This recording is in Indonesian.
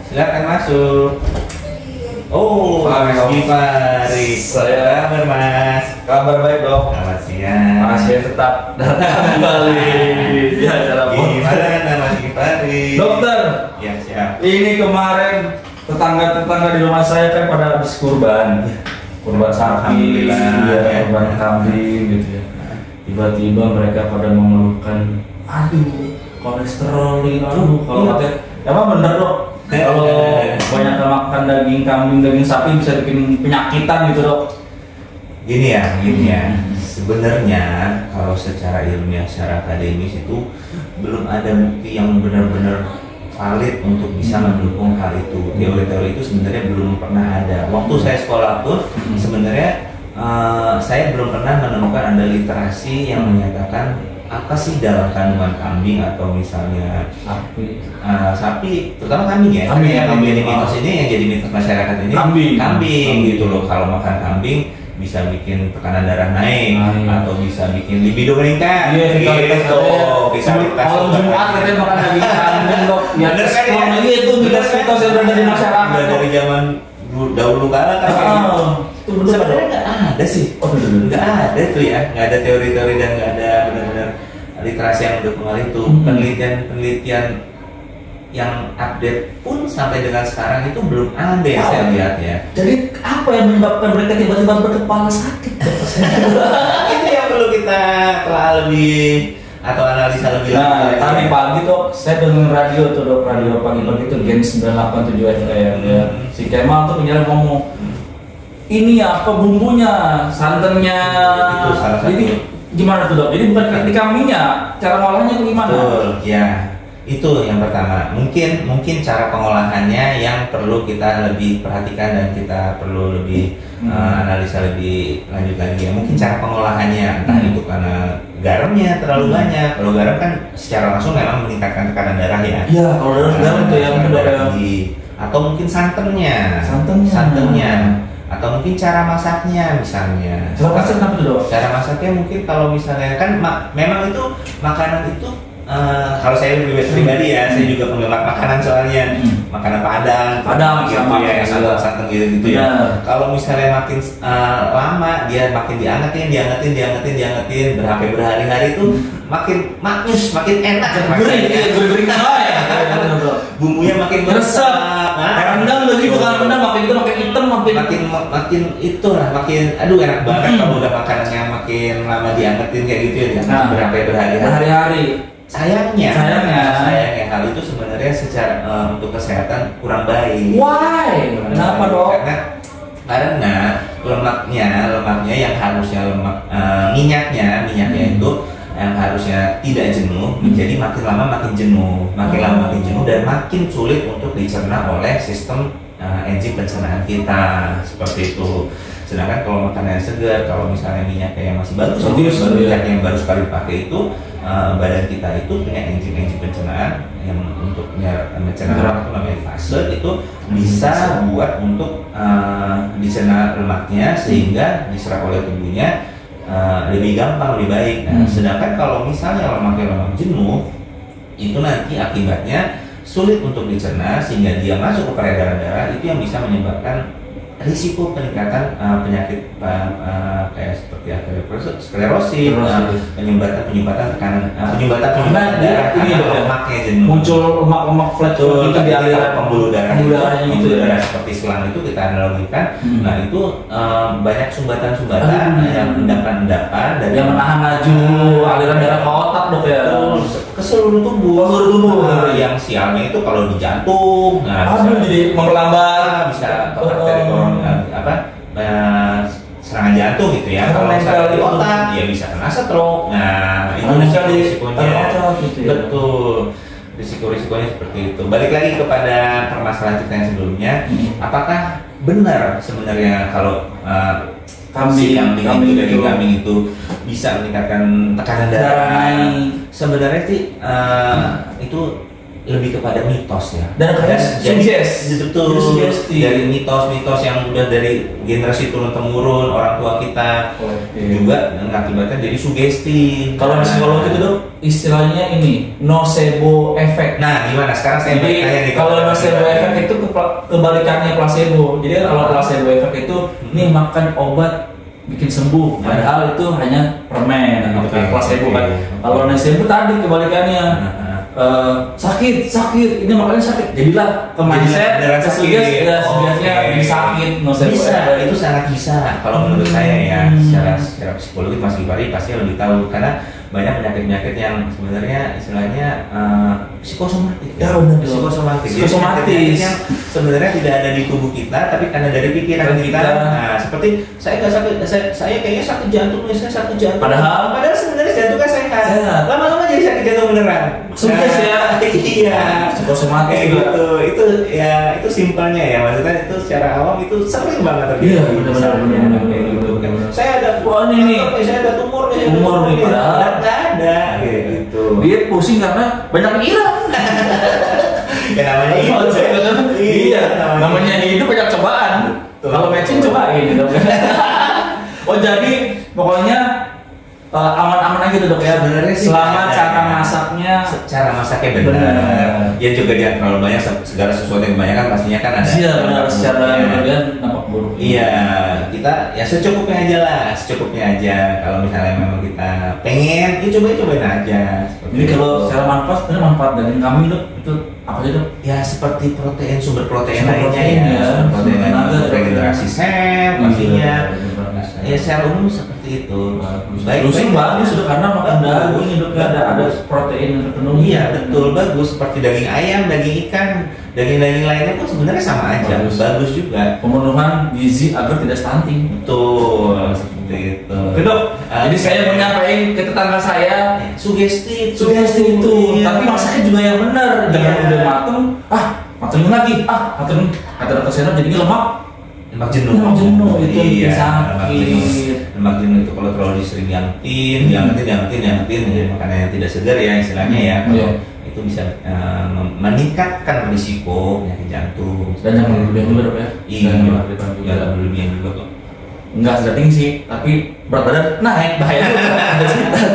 Silakan masuk. Oh, Mas Givari. Saya kabar Mas. Kabar baik dok. Selamat siang. Masih tetap datang kembali di acara Gimana Mas Givari? Dokter, Ya siap. ini kemarin tetangga-tetangga di rumah saya kan pada habis kurban sapi, Alhamdulillah, ya. kurban kambing gitu ya. Tiba-tiba mereka pada mengeluhkan, aduh kolesterol nih, aduh kalau katanya, emang bener dok. Kalau banyak makan daging kambing, daging sapi bisa bikin penyakitan gitu dok. Gini ya. Sebenarnya kalau secara ilmiah, secara akademis itu belum ada bukti yang benar-benar valid untuk bisa mendukung hal itu. Teori-teori itu sebenarnya belum pernah ada. Waktu saya sekolah pun sebenarnya saya belum pernah menemukan ada literasi yang menyatakan apa sih dalam kandungan kambing atau misalnya sapi, terutama kambing ya. Kambing, yang jadi mitos ini, yang jadi mitos masyarakat ini kambing gitu loh. Kalau makan kambing bisa bikin tekanan darah naik atau bisa bikin libido meningkat. Iya, gitu. Vitalitas. Kalau Jumat katanya makan daging kambing dok. Ya, Bener kan ya? lagi itu mitos-mitos yang berada di masyarakat. Udah dari zaman dahulu kala kan kayak gitu. Sebenarnya nggak ada sih. Nggak ada tuh ya. Nggak ada teori-teori dan nggak ada benar-benar literasi yang mendukung hal itu. Penelitian yang update pun sampai dengan sekarang itu belum ada yang saya lihat ya. Jadi apa yang menyebabkan mereka tiba-tiba berkepala sakit? Itu yang perlu kita telah lebih atau analisa lebih lanjut. Tadi pagi tuh saya dengar radio tuh dok, radio pagi-pagi tuh Gen 987 FM ya. Si Kemal tuh penyiar ngomong, ini apa bumbunya, santannya. Itu salah satu. Jadi gimana tuh dok? Jadi bukan di kambingnya, cara ngolahnya tuh gimana? Betul, ya. Itu yang pertama. Mungkin cara pengolahannya yang perlu kita lebih perhatikan dan kita perlu lebih analisa lebih lanjut lagi ya. Mungkin cara pengolahannya entah itu karena garamnya terlalu banyak. Kalau garam kan secara langsung memang meningkatkan tekanan darah ya. Iya, kalau garam tuh yang atau mungkin santannya. Atau mungkin cara masaknya misalnya. Cara masak apa tuh dok? Cara masaknya mungkin kalau misalnya kan memang itu makanan itu kalau saya pribadi ya, saya juga penggemar makanan soalnya makanan Padang gitu sama ya, santan gitu ya. Kalau misalnya makin lama dia makin diangetin berhari-hari itu makin maknyus, makin enak Gurih bumbunya makin meresap. Rendang begitu kan, rendang makin itu makin hitam makin itulah makin aduh enak banget kalau udah makanannya makin lama diangetin kayak gitu ya, berhari-hari. Sayangnya hal itu sebenarnya secara untuk kesehatan kurang baik. Why? Kenapa dok? Karena lemaknya yang harusnya minyaknya itu yang harusnya tidak jenuh menjadi makin lama makin jenuh dan makin sulit untuk dicerna oleh sistem enzim pencernaan kita seperti itu. Sedangkan kalau makanan yang segar, kalau misalnya minyaknya yang masih bagus, minyak yang baru sekali dipakai itu badan kita itu punya enzim pencernaan yang untuk mencerna itu namanya fase itu bisa buat untuk dicerna lemaknya sehingga diserap oleh tubuhnya lebih gampang, lebih baik. Sedangkan kalau misalnya lemak jenuh itu nanti akibatnya sulit untuk dicerna sehingga dia masuk ke peredaran darah, itu yang bisa menyebabkan risiko peningkatan penyakit kayak seperti sklerosis, penyumbatan tekanan darah karena lemaknya jenuh. Muncul lemak flat itu di aliran pembuluh darahnya gitu ya. Seperti selang itu kita analogikan. Nah itu banyak sumbatan yang endapan dari yang menahan laju aliran darah ke otak dok ya. Ke seluruh tubuh. Yang sialnya itu kalau di jantung, jadi memperlambat bisa arteri serangan jantung gitu ya. Kalau misalnya di otak dia bisa kena stroke. Nah itu risikonya gitu ya. Betul, risikonya seperti itu. Balik lagi kepada permasalahan kita yang sebelumnya, apakah benar sebenarnya kalau kambing itu bisa meningkatkan tekanan darah? Sebenarnya sih itu lebih kepada mitos ya. Dan kayak betul sugesti. Dari mitos-mitos yang udah dari generasi turun temurun orang tua kita juga mengakibatkan jadi sugesti. Kalau psikolog itu tuh istilahnya ini nocebo effect. Nah, gimana sekarang saya jadi nih, kalau nocebo effect itu kebalikannya placebo. Jadi kalau placebo effect itu nih makan obat bikin sembuh, padahal itu hanya permen gitu kan, placebo kan. Kalau nocebo tadi kebalikannya. Sakit, ini makanya sakit. Jadilah ke mindset, sugesnya jadi sakit, bisa, itu sangat bisa. Kalau menurut saya ya, secara psikologi Mas Gifari pasti lebih tahu karena banyak penyakit-penyakit yang sebenarnya istilahnya psikosomatik. Ya, benar. Psikosomatis yang sebenarnya tidak ada di tubuh kita, tapi karena dari pikiran kita. Nah, seperti saya nggak sakit, saya kayaknya sakit jantung, saya sakit jantung. Padahal sebenarnya jantungnya sehat. Lama-lama jadi sakit jantung beneran. Ya. Iya. Psikosomatis gitu. Itu ya itu simpelnya ya, maksudnya itu secara awam itu sering banget terjadi. Iya, benar. Saya ada saya ada tumor nih, padahal nggak ada gitu. Dia pusing karena banyak pikiran. Ya namanya hidup. Iya, namanya hidup banyak cobaan. Kalau matching cobain gitu. Oh, jadi pokoknya aman-aman aja tuh dok ya. Sebenarnya selama cara masaknya benar. Ya juga jangan terlalu banyak, segala sesuatu yang kebanyakan pastinya kan ada. Iya benar, secara kemudian nampak buruk. Iya, kita ya secukupnya aja lah, secukupnya aja. Kalau misalnya memang kita pengen, ya cobain aja. Jadi kalau secara manfaat daging kambing dok itu apa aja dok? Ya seperti sumber protein lainnya ya. Sumber protein lainnya, regenerasi sel pastinya. Ya secara umum seperti itu. Baik bagus dok, karena makan daging dok ada protein yang terpenuhi. Iya betul, bagus. Seperti daging ayam, daging ikan, daging lainnya pun sebenarnya sama aja. Bagus juga. Pemenuhan gizi agar tidak stunting. Betul, seperti itu. Oke dok. Jadi saya menyampaikan ke tetangga saya sugesti itu. Tapi masaknya juga yang benar. Jangan udah mateng lagi. Kata dokter saya jadinya lemak jenuh itu sakit. Lemak jenuh itu kalau terlalu sering diangetin ya, makanan yang tidak segar ya istilahnya ya. Itu bisa meningkatkan risiko penyakit jantung. Dan yang berlebihan juga dok ya? Iya, berlebihan juga kok. Enggak stunting sih, tapi berat badan naik, bahaya juga.